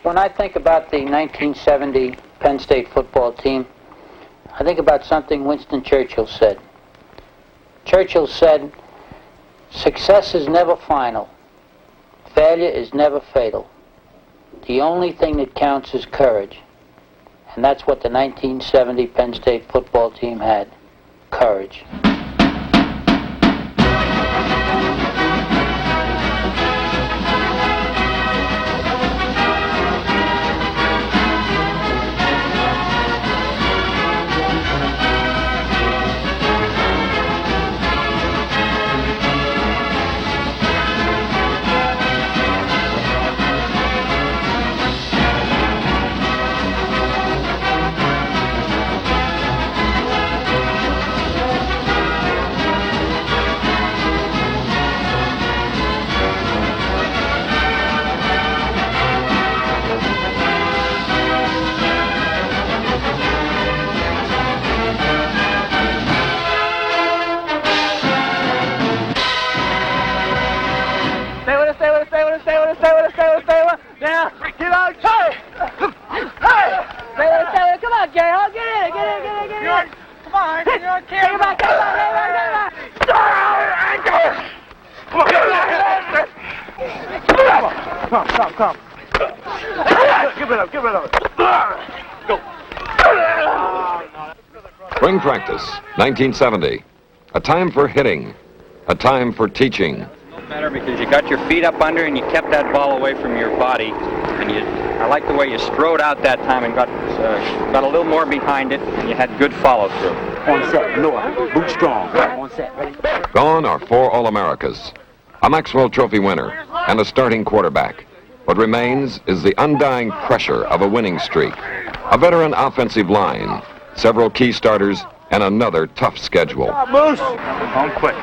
When I think about the 1970 Penn State football team, I think about something Winston Churchill said. Churchill said, "Success is never final. Failure is never fatal. The only thing that counts is courage." And that's what the 1970 Penn State football team had. Courage. Now, get on, hey! Hey! Stay with it, come on, Gary, get in, get in. Come on, you're on camera. Take it back. Come. Give it up. Go. Spring practice, 1970. A time for hitting, a time for teaching. Better because you got your feet up under and you kept that ball away from your body, and I like the way you strode out that time and got a little more behind it, and you had good follow through. On set, Noah, boot strong. On set, ready? Gone are 4 All-Americas, a Maxwell Trophy winner, and a starting quarterback. What remains is the undying pressure of a winning streak, a veteran offensive line, several key starters, and another tough schedule. Moose! On quick.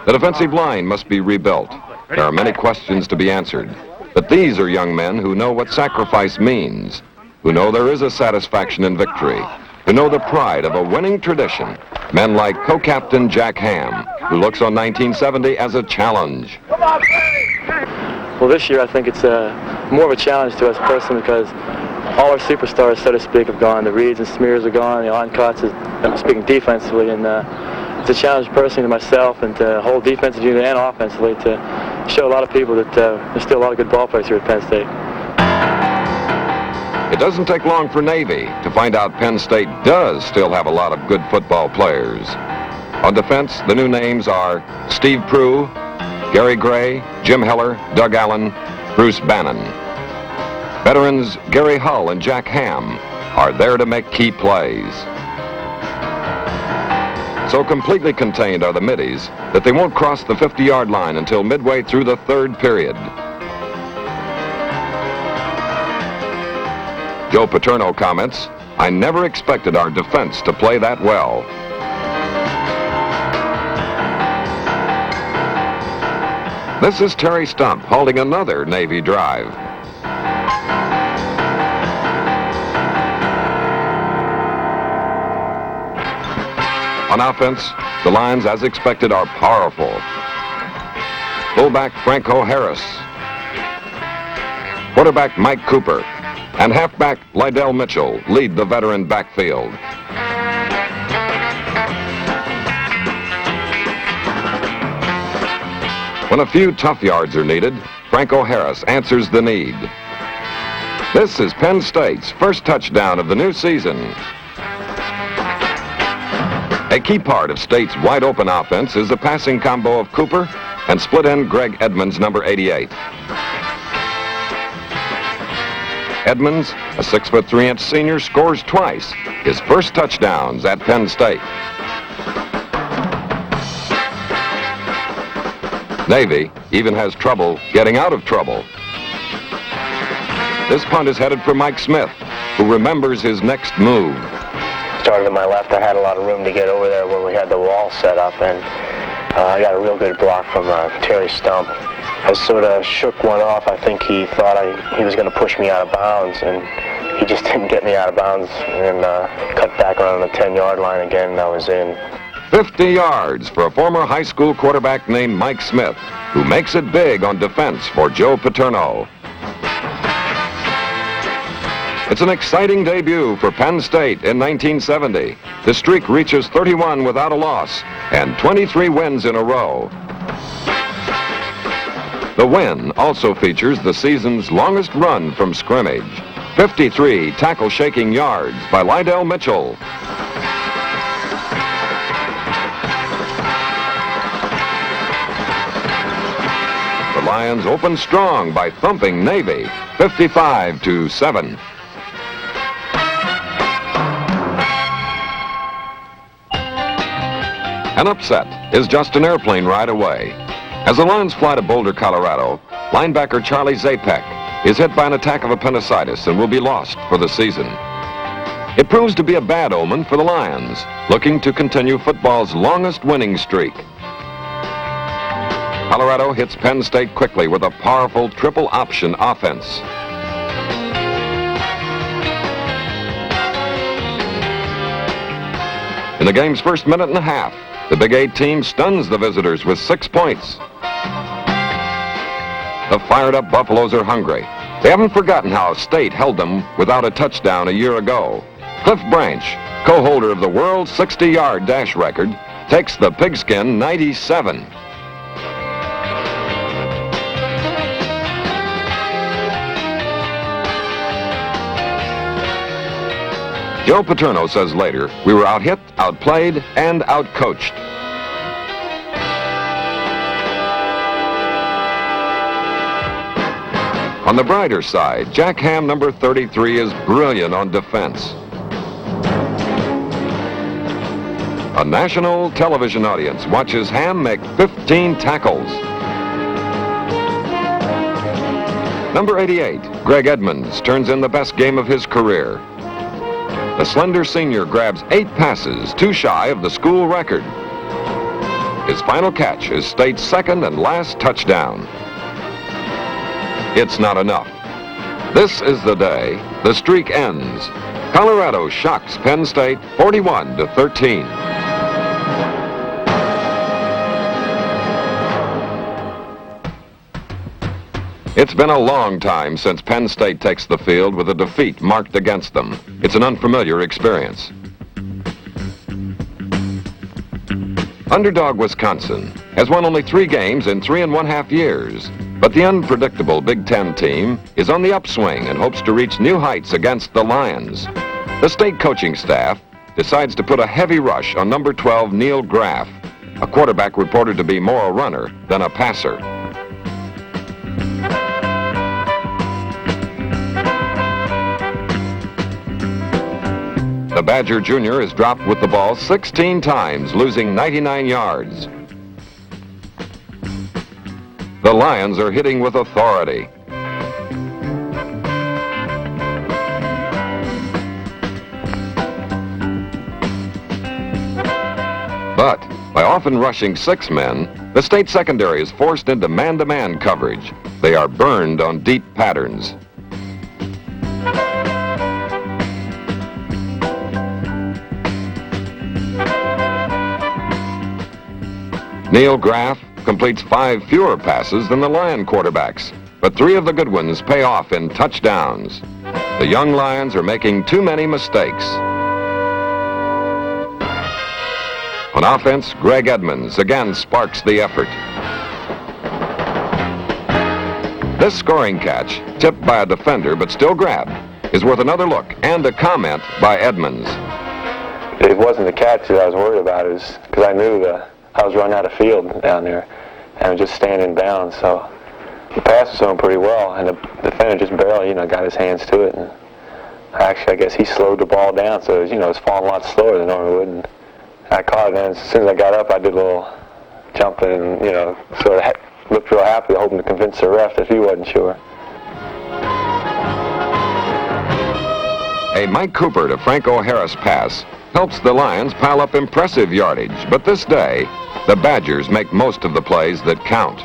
The defensive line must be rebuilt. There are many questions to be answered. But these are young men who know what sacrifice means, who know there is a satisfaction in victory, who know the pride of a winning tradition. Men like co-captain Jack Ham, who looks on 1970 as a challenge. Well, this year I think it's more of a challenge to us personally because all our superstars, so to speak, have gone. The Reeds and Smears are gone. The Oncotts is speaking defensively, and it's a challenge personally to myself and to the whole defensive unit and offensively to show a lot of people that there's still a lot of good ball players here at Penn State. It doesn't take long for Navy to find out Penn State does still have a lot of good football players. On defense, the new names are Steve Prue, Gary Gray, Jim Heller, Doug Allen, Bruce Bannon. Veterans Gary Hull and Jack Ham are there to make key plays. So completely contained are the middies that they won't cross the 50-yard line until midway through the 3rd period. Joe Paterno comments, "I never expected our defense to play that well." This is Terry Stump holding another Navy drive. On offense, the Lions, as expected, are powerful. Fullback Franco Harris, quarterback Mike Cooper, and halfback Lydell Mitchell lead the veteran backfield. When a few tough yards are needed, Franco Harris answers the need. This is Penn State's first touchdown of the new season. A key part of State's wide-open offense is the passing combo of Cooper and split-end Greg Edmonds, number 88. Edmonds, a 6'3" senior, scores twice, his first touchdowns at Penn State. Navy even has trouble getting out of trouble. This punt is headed for Mike Smith, who remembers his next move. Started to my left, I had a lot of room to get over there where we had the wall set up, and I got a real good block from Terry Stump. I sort of shook one off. I think he thought he was going to push me out of bounds, and he just didn't get me out of bounds, and cut back around the 10-yard line again, and I was in. 50 yards for a former high school quarterback named Mike Smith, who makes it big on defense for Joe Paterno. It's an exciting debut for Penn State in 1970. The streak reaches 31 without a loss and 23 wins in a row. The win also features the season's longest run from scrimmage, 53 tackle-shaking yards by Lydell Mitchell. The Lions opened strong by thumping Navy, 55-7. An upset is just an airplane ride away. As the Lions fly to Boulder, Colorado, linebacker Charlie Zapek is hit by an attack of appendicitis and will be lost for the season. It proves to be a bad omen for the Lions, looking to continue football's longest winning streak. Colorado hits Penn State quickly with a powerful triple option offense. In the game's first minute and a half, the Big 8 team stuns the visitors with 6 points. The fired-up Buffaloes are hungry. They haven't forgotten how State held them without a touchdown a year ago. Cliff Branch, co-holder of the world's 60-yard dash record, takes the pigskin 97. Joe Paterno says later, "We were out-hit, outplayed, and out-coached." On the brighter side, Jack Ham, number 33, is brilliant on defense. A national television audience watches Ham make 15 tackles. Number 88, Greg Edmonds, turns in the best game of his career. The slender senior grabs 8 passes, 2 shy of the school record. His final catch is State's second and last touchdown. It's not enough. This is the day the streak ends. Colorado shocks Penn State 41-13. It's been a long time since Penn State takes the field with a defeat marked against them. It's an unfamiliar experience. Underdog Wisconsin has won only 3 games in 3½ years, but the unpredictable Big Ten team is on the upswing and hopes to reach new heights against the Lions. The state coaching staff decides to put a heavy rush on number 12 Neil Graff, a quarterback reported to be more a runner than a passer. The Badger Jr. is dropped with the ball 16 times, losing 99 yards. The Lions are hitting with authority. But by often rushing 6 men, the state secondary is forced into man-to-man coverage. They are burned on deep patterns. Neil Graff completes 5 fewer passes than the Lion quarterbacks, but 3 of the good ones pay off in touchdowns. The young Lions are making too many mistakes. On offense, Greg Edmonds again sparks the effort. This scoring catch, tipped by a defender but still grabbed, is worth another look and a comment by Edmonds. It wasn't the catch that I was worried about, it was because I knew I was running out of field down there and I was just standing in bounds, so the pass was going pretty well and the defender just barely, got his hands to it, and actually I guess he slowed the ball down, so it was falling a lot slower than normally would, and I caught it, and as soon as I got up I did a little jumping and, sort of looked real happy, hoping to convince the ref that he wasn't sure. A Mike Cooper to Frank O'Hara's pass helps the Lions pile up impressive yardage, but this day, the Badgers make most of the plays that count.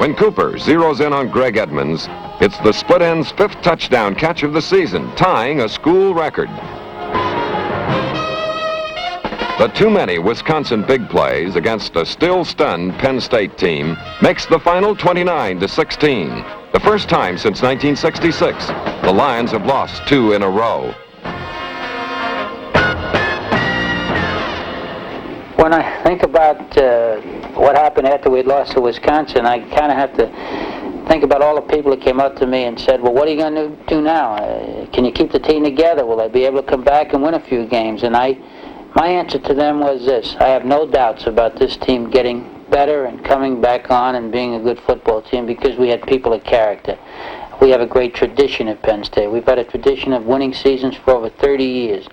When Cooper zeroes in on Greg Edmonds, it's the split end's 5th touchdown catch of the season, tying a school record. But too many Wisconsin big plays against a still-stunned Penn State team makes the final 29-16. The first time since 1966, the Lions have lost 2 in a row. When I think about what happened after we'd lost to Wisconsin, I kind of have to think about all the people that came up to me and said, well, what are you going to do now? Can you keep the team together? Will they be able to come back and win a few games? And my answer to them was this: I have no doubts about this team getting better and coming back on and being a good football team because we had people of character. We have a great tradition at Penn State. We've had a tradition of winning seasons for over 30 years.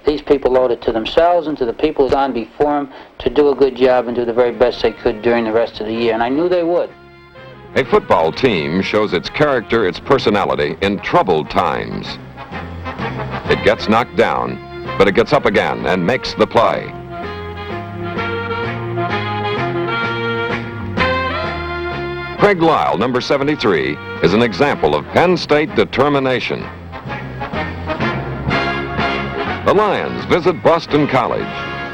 These people owed it to themselves and to the people who've gone before them to do a good job and do the very best they could during the rest of the year, and I knew they would. A football team shows its character, its personality in troubled times. It gets knocked down, but it gets up again and makes the play. Craig Lyle, number 73, is an example of Penn State determination. The Lions visit Boston College.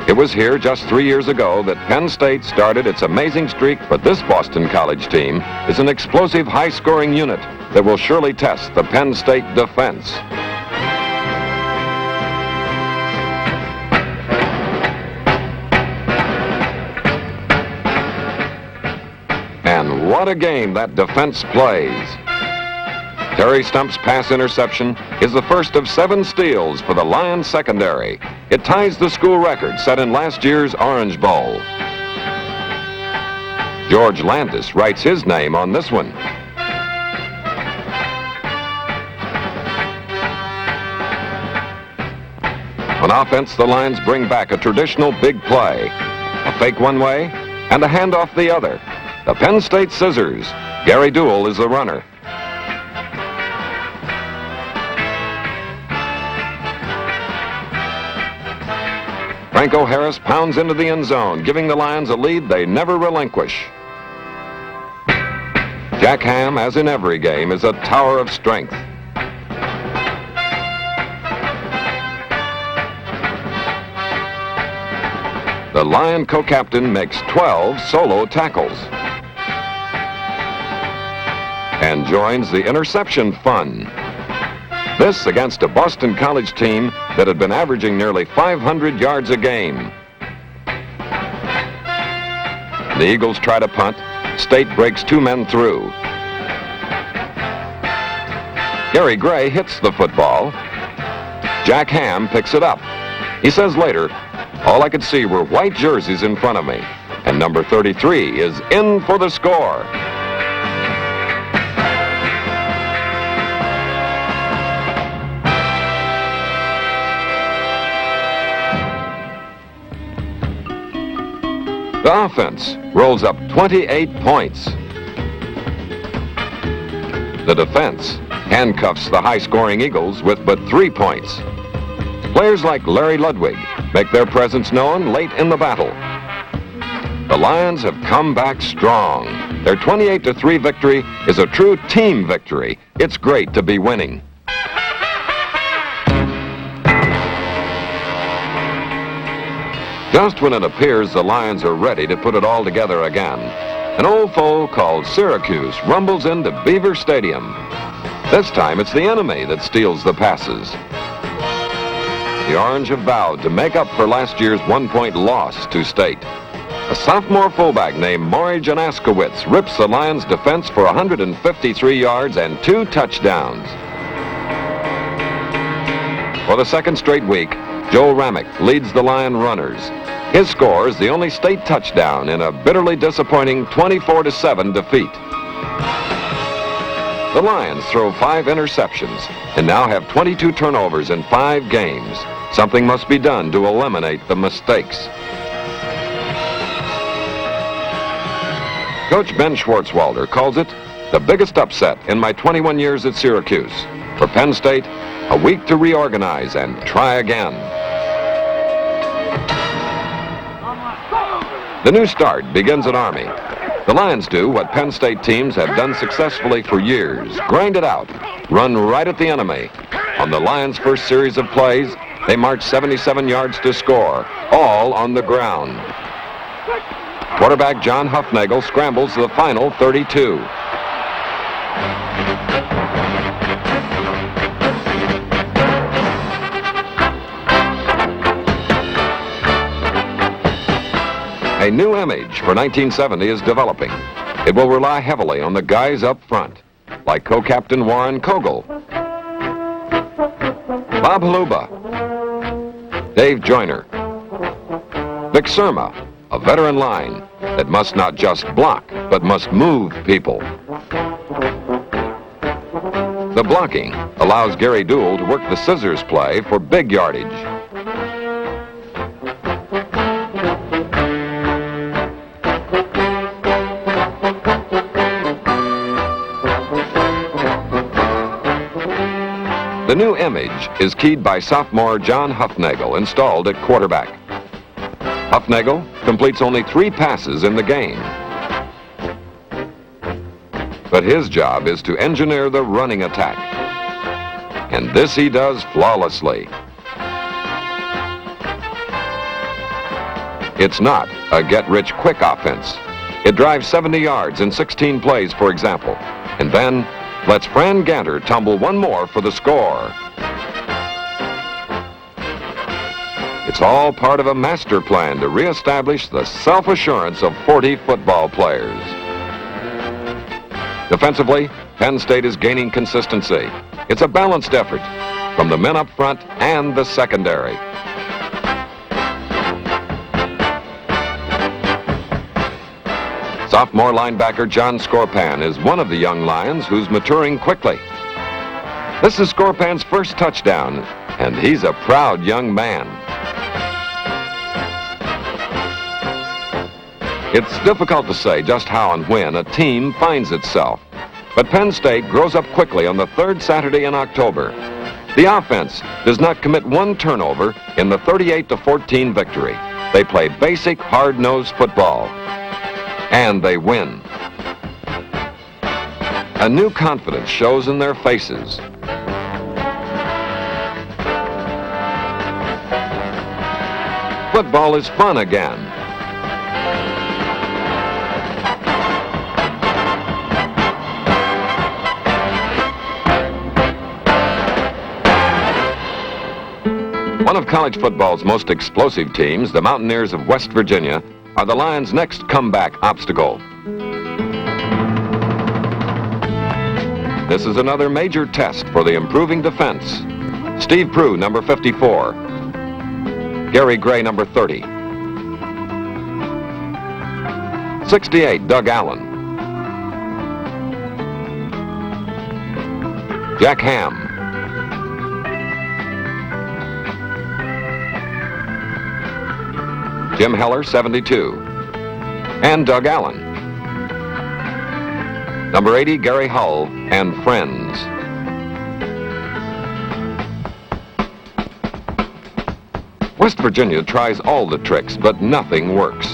It was here just 3 years ago that Penn State started its amazing streak, but this Boston College team is an explosive, high-scoring unit that will surely test the Penn State defense. And what a game that defense plays. Terry Stump's pass interception is the first of 7 steals for the Lions secondary. It ties the school record set in last year's Orange Bowl. George Landis writes his name on this one. On offense, the Lions bring back a traditional big play. A fake one way and a handoff the other. The Penn State Scissors. Gary Duell is the runner. Franco Harris pounds into the end zone, giving the Lions a lead they never relinquish. Jack Ham, as in every game, is a tower of strength. The Lion co-captain makes 12 solo tackles and joins the interception fun. This against a Boston College team that had been averaging nearly 500 yards a game. The Eagles try to punt. State breaks 2 men through. Gary Gray hits the football. Jack Ham picks it up. He says later, all I could see were white jerseys in front of me, and number 33 is in for the score. The offense rolls up 28 points. The defense handcuffs the high-scoring Eagles with but 3 points. Players like Larry Ludwig make their presence known late in the battle. The Lions have come back strong. Their 28-3 victory is a true team victory. It's great to be winning. Just when it appears the Lions are ready to put it all together again, an old foe called Syracuse rumbles into Beaver Stadium. This time it's the enemy that steals the passes. The Orange have vowed to make up for last year's 1-point loss to State. A sophomore fullback named Maury Janaskowitz rips the Lions' defense for 153 yards and 2 touchdowns. For the second straight week, Joe Ramick leads the Lion runners. His score is the only State touchdown in a bitterly disappointing 24-7 defeat. The Lions throw 5 interceptions and now have 22 turnovers in 5 games. Something must be done to eliminate the mistakes. Coach Ben Schwartzwalder calls it the biggest upset in my 21 years at Syracuse. For Penn State, a week to reorganize and try again. The new start begins at Army. The Lions do what Penn State teams have done successfully for years. Grind it out. Run right at the enemy. On the Lions' first series of plays, They march 77 yards to score, all on the ground. Quarterback John Hufnagel scrambles the final 32. A new image for 1970 is developing. It will rely heavily on the guys up front, like co-captain Warren Kogel, Bob Haluba, Dave Joyner, Vic Surma, a veteran line that must not just block, but must move people. The blocking allows Gary Dool to work the scissors play for big yardage. The new image is keyed by sophomore John Hufnagel, installed at quarterback. Hufnagel completes only 3 passes in the game. But his job is to engineer the running attack. And this he does flawlessly. It's not a get-rich-quick offense. It drives 70 yards in 16 plays, for example, and then lets Fran Ganter tumble one more for the score. It's all part of a master plan to reestablish the self-assurance of 40 football players. Defensively, Penn State is gaining consistency. It's a balanced effort from the men up front and the secondary. Sophomore linebacker John Scorpan is one of the young Lions who's maturing quickly. This is Scorpan's first touchdown, and he's a proud young man. It's difficult to say just how and when a team finds itself, but Penn State grows up quickly on the 3rd Saturday in October. The offense does not commit one turnover in the 38-14 victory. They play basic, hard-nosed football. And they win. A new confidence shows in their faces. Football is fun again. One of college football's most explosive teams, the Mountaineers of West Virginia, are the Lions' next comeback obstacle. This is another major test for the improving defense. Steve Prue, number 54. Gary Gray, number 30. 68, Doug Allen. Jack Ham. Jim Heller, 72. And Doug Allen. Number 80, Gary Hull and friends. West Virginia tries all the tricks, but nothing works.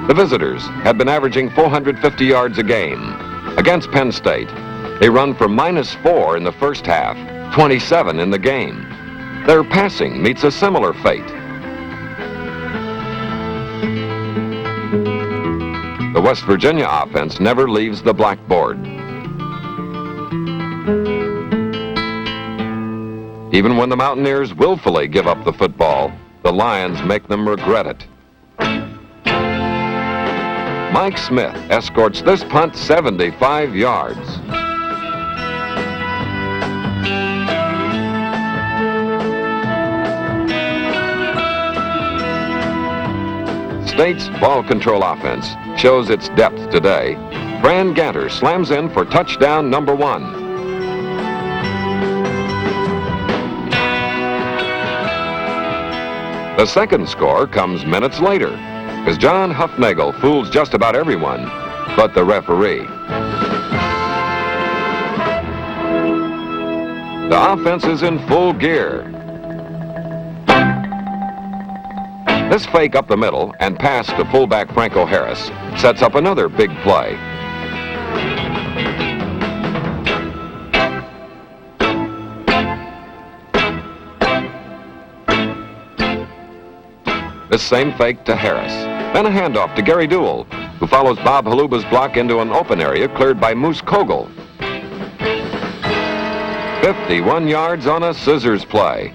The visitors have been averaging 450 yards a game. Against Penn State, they run for -4 in the first half, 27 in the game. Their passing meets a similar fate. The West Virginia offense never leaves the blackboard. Even when the Mountaineers willfully give up the football, the Lions make them regret it. Mike Smith escorts this punt 75 yards. State's ball control offense shows its depth today. Fran Ganter slams in for touchdown number 1. The second score comes minutes later, as John Hufnagel fools just about everyone but the referee. The offense is in full gear. This fake up the middle and pass to fullback Franco Harris sets up another big play. This same fake to Harris. Then a handoff to Gary Duell, who follows Bob Haluba's block into an open area cleared by Moose Kogel. 51 yards on a scissors play.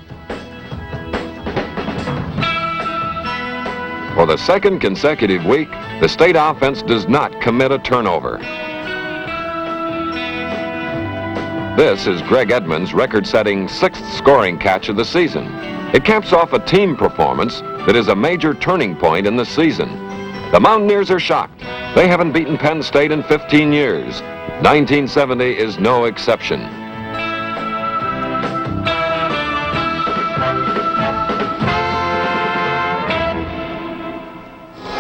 For the second consecutive week, the state offense does not commit a turnover. This is Greg Edmonds' record-setting 6th scoring catch of the season. It caps off a team performance that is a major turning point in the season. The Mountaineers are shocked. They haven't beaten Penn State in 15 years. 1970 is no exception.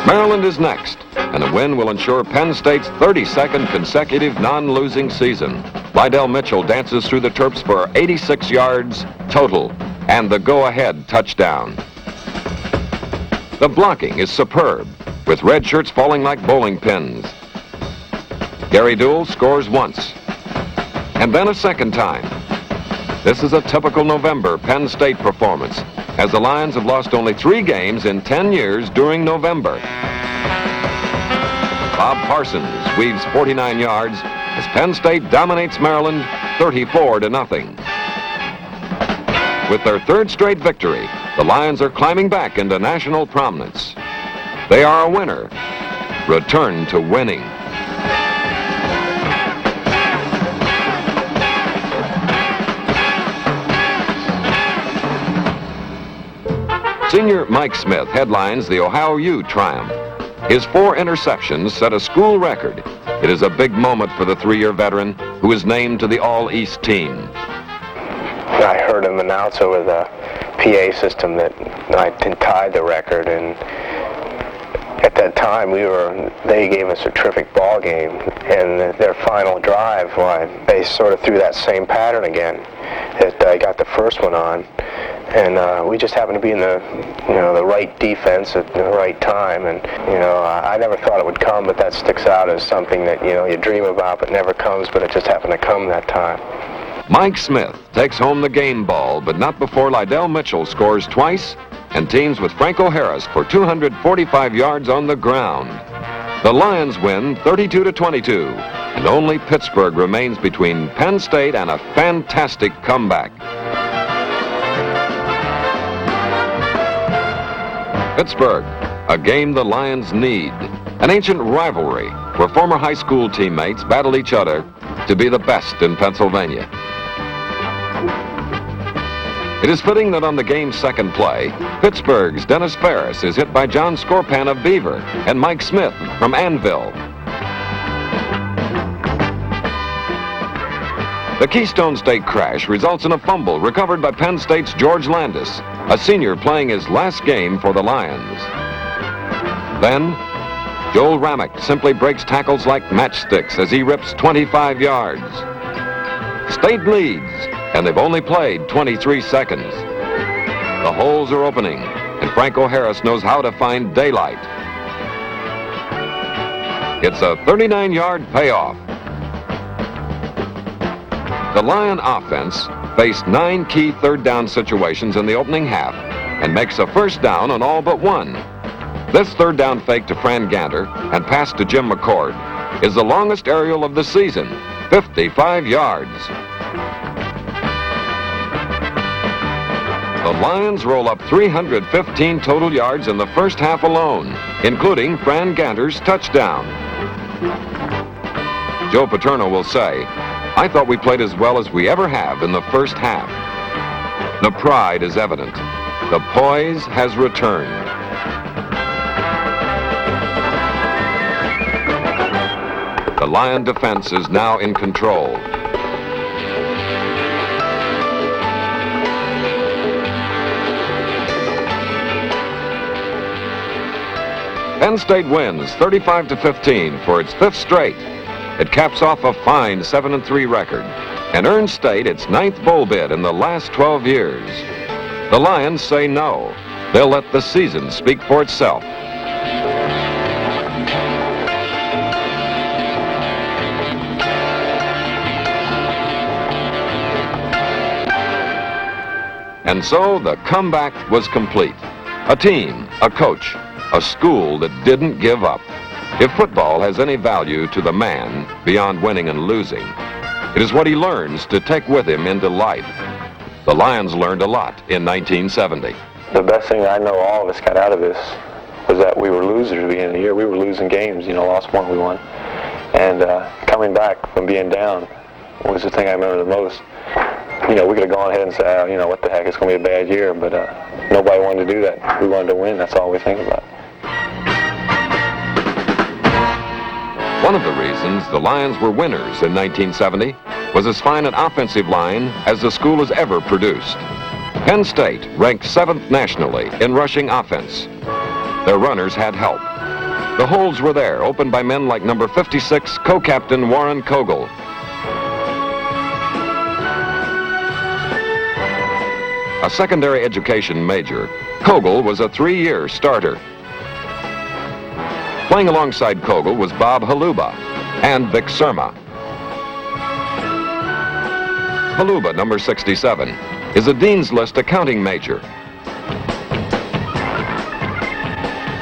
Maryland is next, and a win will ensure Penn State's 32nd consecutive non-losing season. Lydell Mitchell dances through the Terps for 86 yards total and the go-ahead touchdown. The blocking is superb, with red shirts falling like bowling pins. Gary Duell scores once, and then a second time. This is a typical November Penn State performance, as the Lions have lost only 3 games in 10 years during November. Bob Parsons weaves 49 yards as Penn State dominates Maryland 34-0. With their 3rd straight victory, the Lions are climbing back into national prominence. They are a winner, return to winning. Senior Mike Smith headlines the Ohio U triumph. His 4 interceptions set a school record. It is a big moment for the 3-year veteran who is named to the All-East team. I heard him announce over the PA system that I tied the record, and at that time they gave us a terrific ball game, and their final drive, they sort of threw that same pattern again. I got the first one on, and we just happened to be in the right defense at the right time, and I never thought it would come, but that sticks out as something that you dream about but never comes, but it just happened to come that time. Mike Smith takes home the game ball, but not before Lydell Mitchell scores twice and teams with Franco Harris for 245 yards on the ground. The Lions win 32-22, and only Pittsburgh remains between Penn State and a fantastic comeback. Pittsburgh, a game the Lions need. An ancient rivalry where former high school teammates battle each other to be the best in Pennsylvania. It is fitting that on the game's second play, Pittsburgh's Dennis Ferris is hit by John Scorpan of Beaver and Mike Smith from Annville. The Keystone State crash results in a fumble recovered by Penn State's George Landis, a senior playing his last game for the Lions. Then, Joel Ramick simply breaks tackles like matchsticks as he rips 25 yards. State leads, and they've only played 23 seconds. The holes are opening, and Franco Harris knows how to find daylight. It's a 39-yard payoff. The Lion offense faced 9 key third down situations in the opening half and makes a first down on all but one. This third down fake to Fran Ganter and pass to Jim McCord is the longest aerial of the season, 55 yards. The Lions roll up 315 total yards in the first half alone, including Fran Ganter's touchdown. Joe Paterno will say, "I thought we played as well as we ever have in the first half." The pride is evident. The poise has returned. The Lion defense is now in control. Penn State wins 35-15 for its 5th straight. It caps off a fine 7-3 record and earns State its 9th bowl bid in the last 12 years. The Lions say no. They'll let the season speak for itself. And so the comeback was complete. A team, a coach, a school that didn't give up. If football has any value to the man beyond winning and losing, it is what he learns to take with him into life. The Lions learned a lot in 1970. The best thing I know all of us got out of this was that we were losers at the beginning of the year. We were losing games, lost one, we won. And coming back from being down was the thing I remember the most. We could have gone ahead and said, what the heck, it's going to be a bad year, but nobody wanted to do that. We wanted to win. That's all we think about. One of the reasons the Lions were winners in 1970 was as fine an offensive line as the school has ever produced. Penn State ranked 7th nationally in rushing offense. Their runners had help. The holes were there, opened by men like number 56 co-captain Warren Kogel. A secondary education major, Kogel was a 3-year starter. Playing alongside Kogel was Bob Haluba and Vic Surma. Haluba, number 67, is a Dean's List accounting major.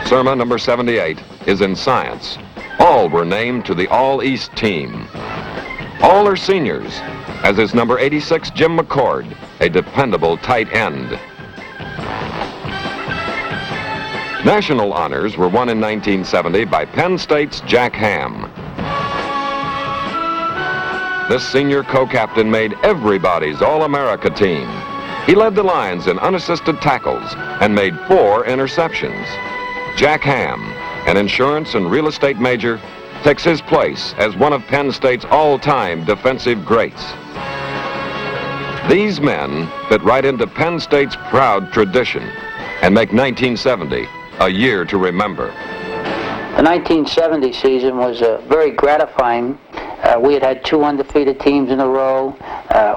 Surma, number 78, is in science. All were named to the All-East team. All are seniors, as is number 86, Jim McCord, a dependable tight end. National honors were won in 1970 by Penn State's Jack Ham. This senior co-captain made everybody's All-America team. He led the Lions in unassisted tackles and made 4 interceptions. Jack Ham, an insurance and real estate major, takes his place as one of Penn State's all-time defensive greats. These men fit right into Penn State's proud tradition and make 1970 a year to remember. The 1970 season was very gratifying. We had 2 undefeated teams in a row.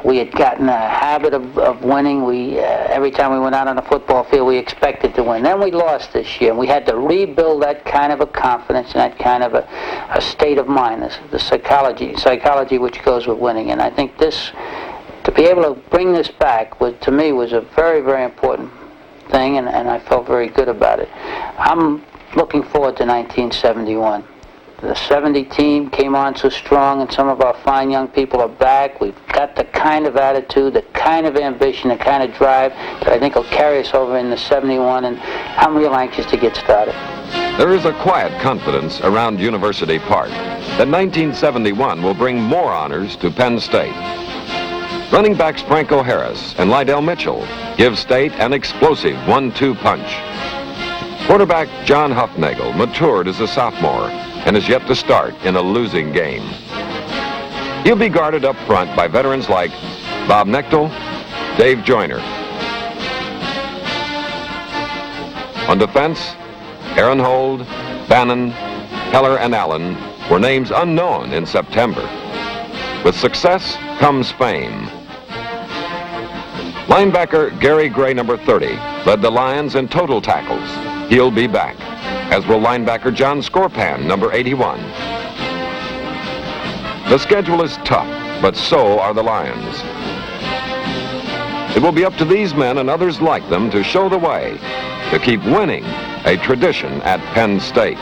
We had gotten a habit of winning. Every time we went out on the football field, we expected to win. Then we lost this year, and we had to rebuild that kind of a confidence and that kind of a state of mind, the psychology which goes with winning. And I think to be able to bring this back, to me, was a very, very important thing, and I felt very good about it. I'm looking forward to 1971. The 70 team came on so strong, and some of our fine young people are back. We've got the kind of attitude, the kind of ambition, the kind of drive that I think will carry us over in the 71, and I'm real anxious to get started. There is a quiet confidence around University Park that 1971 will bring more honors to Penn State. Running backs Franco Harris and Lydell Mitchell give State an explosive 1-2 punch. Quarterback John Huffnagel matured as a sophomore and is yet to start in a losing game. He'll be guarded up front by veterans like Bob Knechtel, Dave Joyner. On defense, Aaron Hold, Bannon, Heller, and Allen were names unknown in September. With success comes fame. Linebacker Gary Gray, number 30, led the Lions in total tackles. He'll be back, as will linebacker John Scorpan, number 81. The schedule is tough, but so are the Lions. It will be up to these men and others like them to show the way, to keep winning, a tradition at Penn State.